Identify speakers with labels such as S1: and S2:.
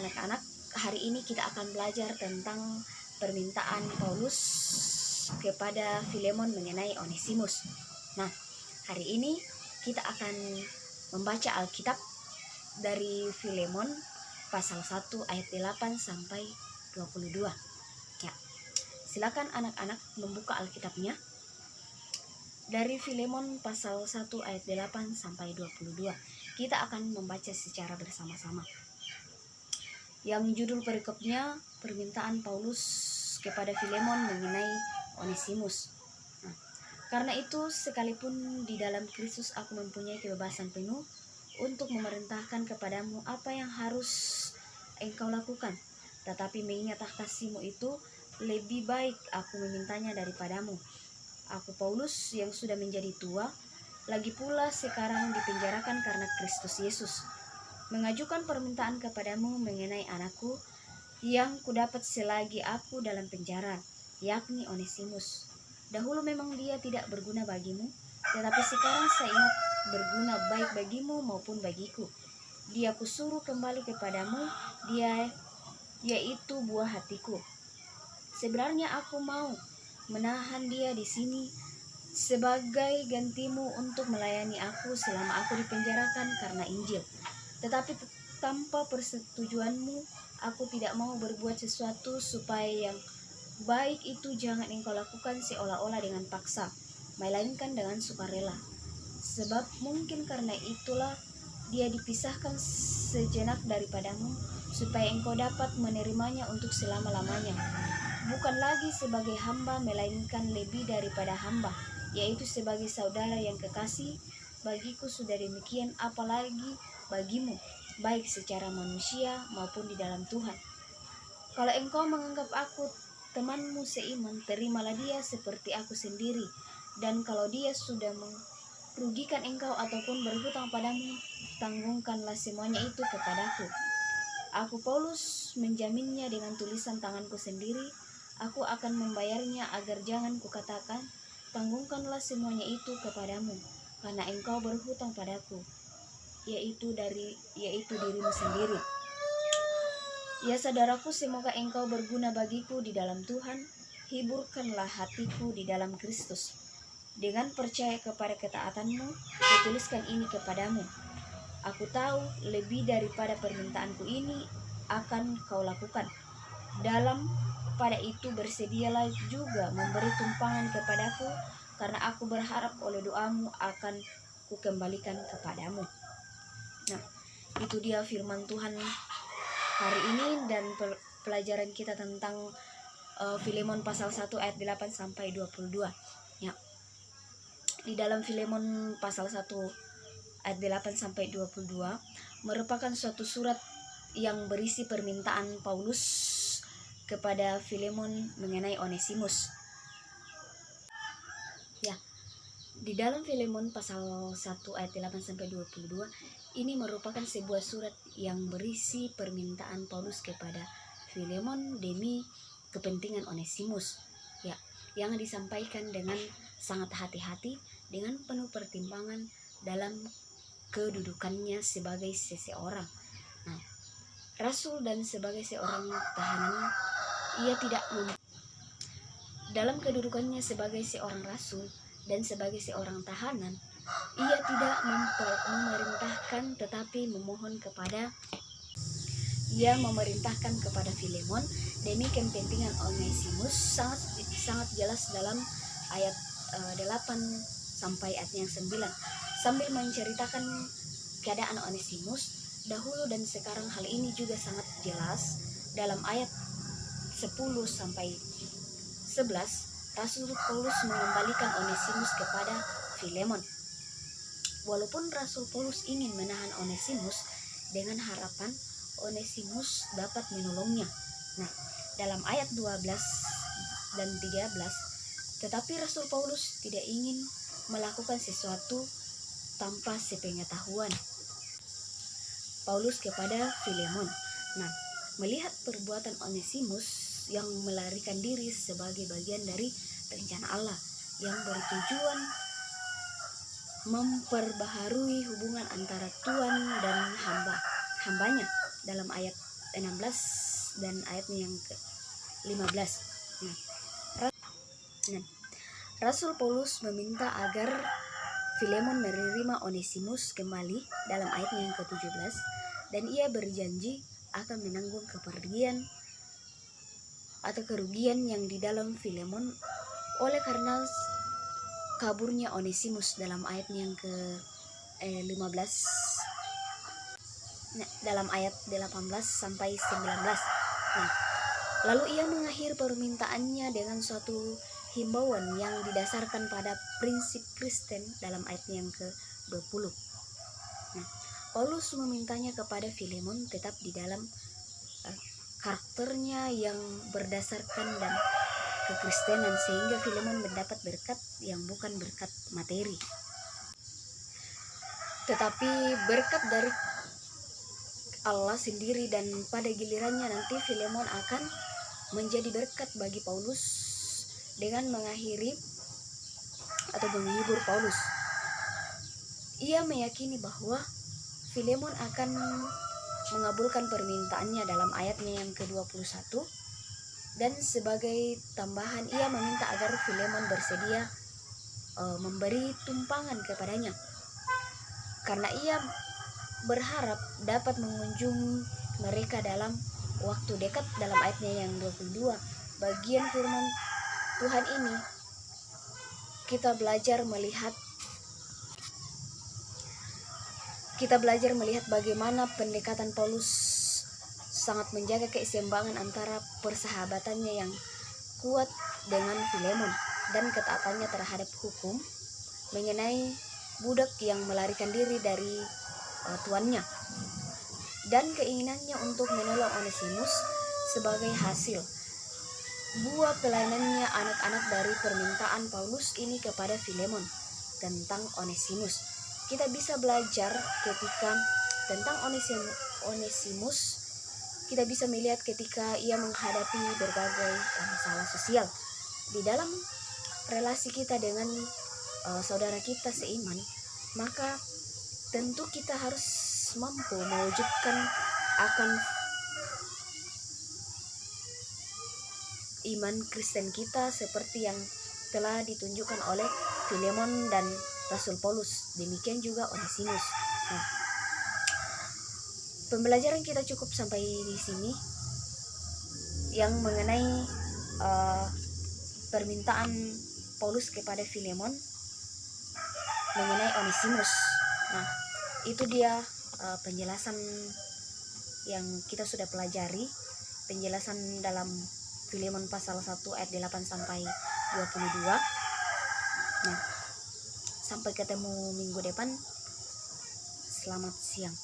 S1: anak-anak, hari ini kita akan belajar tentang permintaan Paulus kepada Filemon mengenai Onesimus. Nah, hari ini kita akan membaca Alkitab dari Filemon pasal 1 ayat 8 sampai 22. Ya. Silakan anak-anak membuka Alkitabnya. Dari Filemon pasal 1 ayat 8 sampai 22. Kita akan membaca secara bersama-sama. Yang judul perikopnya permintaan Paulus kepada Filemon mengenai Onesimus. Nah, karena itu sekalipun di dalam Kristus aku mempunyai kebebasan penuh untuk memerintahkan kepadamu apa yang harus engkau lakukan. Tetapi mengingat kasih-Mu itu lebih baik aku memintanya daripadamu. Aku Paulus yang sudah menjadi tua, lagi pula sekarang dipenjarakan karena Kristus Yesus, mengajukan permintaan kepadamu mengenai anakku yang kudapat selagi aku dalam penjara, yakni Onesimus. Dahulu memang dia tidak berguna bagimu, tetapi sekarang saya ingat berguna baik bagimu maupun bagiku. Dia kusuruh kembali kepadamu, dia yaitu buah hatiku. Sebenarnya aku mau menahan dia di sini sebagai gantimu untuk melayani aku selama aku dipenjarakan karena Injil. Tetapi tanpa persetujuanmu, aku tidak mau berbuat sesuatu supaya yang baik itu jangan engkau lakukan seolah-olah dengan paksa, melainkan dengan sukarela. Sebab mungkin karena itulah dia dipisahkan sejenak daripadamu, supaya engkau dapat menerimanya untuk selama-lamanya. Bukan lagi sebagai hamba, melainkan lebih daripada hamba, yaitu sebagai saudara yang kekasih. Bagiku sudah demikian, apalagi bagimu, baik secara manusia maupun di dalam Tuhan. Kalau engkau menganggap aku temanmu seiman, terimalah dia seperti aku sendiri. Dan kalau dia sudah merugikan engkau ataupun berhutang padamu, tanggungkanlah semuanya itu kepadaku. Aku Paulus menjaminnya dengan tulisan tanganku sendiri. Aku akan membayarnya agar jangan kukatakan, tanggungkanlah semuanya itu kepadamu, karena engkau berhutang padaku, yaitu dirimu sendiri. Ya saudaraku, semoga engkau berguna bagiku di dalam Tuhan. Hiburkanlah hatiku di dalam Kristus. Dengan percaya kepada ketaatanmu, kutuliskan ini kepadamu. Aku tahu lebih daripada permintaanku ini akan kau lakukan. Dalam pada itu bersedialah juga memberi tumpangan kepadaku, karena aku berharap oleh doamu akan kukembalikan kepadamu. Nah, itu dia firman Tuhan hari ini dan pelajaran kita tentang Filemon pasal 1 ayat 8 sampai 22. Ya. Di dalam Filemon pasal 1 ayat 8 sampai 22 merupakan suatu surat yang berisi permintaan Paulus kepada Filemon mengenai Onesimus. Ya. Di dalam Filemon pasal 1 ayat 8 sampai 22 ini merupakan sebuah surat yang berisi permintaan Paulus kepada Filemon demi kepentingan Onesimus. Ya, yang disampaikan dengan sangat hati-hati, dengan penuh pertimbangan dalam kedudukannya sebagai seseorang. Nah, rasul dan sebagai seorang tahanan, ia tidak dalam kedudukannya sebagai seorang rasul dan sebagai seorang tahanan, ia tidak memerintahkan, tetapi memerintahkan kepada Filemon demi kepentingan Onesimus. Sangat jelas dalam ayat 8 sampai ayat yang 9, sambil menceritakan keadaan Onesimus dahulu dan sekarang. Hal ini juga sangat jelas dalam ayat 10 sampai 11. Rasul Paulus mengembalikan Onesimus kepada Filemon. Walaupun Rasul Paulus ingin menahan Onesimus dengan harapan Onesimus dapat menolongnya. Nah, dalam ayat 12 dan 13, tetapi Rasul Paulus tidak ingin melakukan sesuatu tanpa sepengetahuan Paulus kepada Filemon. Nah, melihat perbuatan Onesimus yang melarikan diri sebagai bagian dari rencana Allah yang bertujuan memperbaharui hubungan antara Tuhan dan hambanya dalam ayat 16 dan ayatnya yang ke-15. Nah, Rasul Paulus meminta agar Filemon menerima Onesimus kembali dalam ayatnya yang ke-17, dan ia berjanji akan menanggung kepergian atau kerugian yang di dalam Filemon oleh karena kaburnya Onesimus dalam ayatnya yang ke-15, dalam ayat 18 sampai 19. Nah, lalu ia mengakhiri permintaannya dengan suatu himbauan yang didasarkan pada prinsip Kristen dalam ayatnya yang ke-20. Nah, Paulus memintanya kepada Filemon tetap di dalam karakternya yang berdasarkan dan kekristenan, sehingga Filemon mendapat berkat yang bukan berkat materi, tetapi berkat dari Allah sendiri, dan pada gilirannya nanti Filemon akan menjadi berkat bagi Paulus dengan mengakhiri atau menghibur Paulus. Ia meyakini bahwa Filemon akan mengabulkan permintaannya dalam ayatnya yang ke-21, dan sebagai tambahan ia meminta agar Filemon bersedia memberi tumpangan kepadanya karena ia berharap dapat mengunjungi mereka dalam waktu dekat. Dalam ayatnya yang 22, bagian firman Tuhan ini kita belajar melihat bagaimana pendekatan Paulus sangat menjaga keseimbangan antara persahabatannya yang kuat dengan Filemon dan ketaatannya terhadap hukum mengenai budak yang melarikan diri dari tuannya, dan keinginannya untuk menolong Onesimus sebagai hasil buah pelayanannya anak-anak dari permintaan Paulus ini kepada Filemon tentang Onesimus. Kita bisa belajar tentang Onesimus, kita bisa melihat ketika ia menghadapi berbagai masalah sosial di dalam relasi kita dengan saudara kita seiman, maka tentu kita harus mampu mewujudkan akan iman Kristen kita seperti yang telah ditunjukkan oleh Filemon dan Rasul Paulus. Demikian juga Onesimus. Nah, pembelajaran kita cukup sampai di sini yang mengenai permintaan Paulus kepada Filemon mengenai Onesimus. Nah, itu dia penjelasan yang kita sudah pelajari, penjelasan dalam Filemon pasal 1 ayat 8 sampai 22. Nah, sampai ketemu minggu depan. Selamat siang.